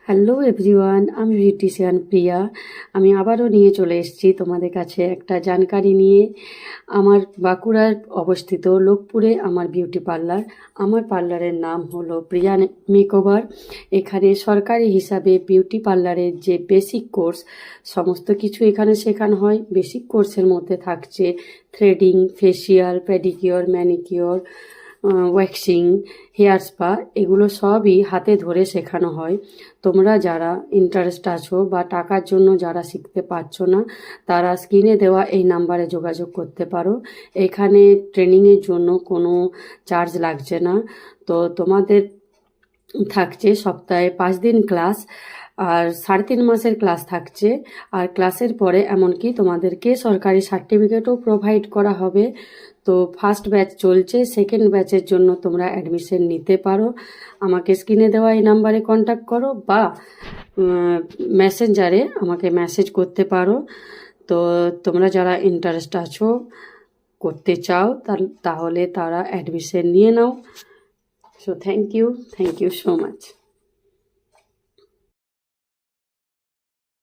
Hello everyone, আমি beautician প্রিয়া। আমি আবারও নিয়ে চলে এসেছি তোমাদের কাছে একটা জানকারি নিয়ে। আমার বাঁকুড়ার অবস্থিত লোকপুরে আমার বিউটি পার্লার। আমার পার্লারের নাম হলো প্রিয়া মেকওভার। এখানে সরকারি হিসাবে বিউটি পার্লারের যে বেসিক কোর্স সমস্ত কিছু এখানে শেখানো হয়। বেসিক কোর্সের মধ্যে থাকছে threading, facial, pedicure, manicure, waxing, hair spa, এগুলো সবই হাতে ধরে শেখানো হয়। তোমরা যারা ইন্টারেস্ট আছো বা টাকার জন্য যারা শিখতে পারছো না, তারা স্ক্রিনে দেওয়া এই নাম্বারে যোগাযোগ করতে পারো। এখানে ট্রেনিংয়ের জন্য কোনো চার্জ লাগছে না। তো তোমাদের থাকছে সপ্তাহে 5 দিন ক্লাস, আর 3.5 মাসের ক্লাস থাকছে। আর ক্লাসের পরে এমনকি তোমাদেরকে সরকারি সার্টিফিকেটও প্রোভাইড করা হবে। তো ফার্স্ট ব্যাচ চলছে, সেকেন্ড ব্যাচের জন্য তোমরা অ্যাডমিশন নিতে পারো। আমাকে স্ক্রিনে দেওয়া এই নাম্বারে কন্ট্যাক্ট করো বা মেসেঞ্জারে আমাকে মেসেজ করতে পারো। তো তোমরা যারা ইন্টারেস্ট আছো, করতে চাও, তাহলে তারা অ্যাডমিশন নিয়ে নাও। So thank you so much.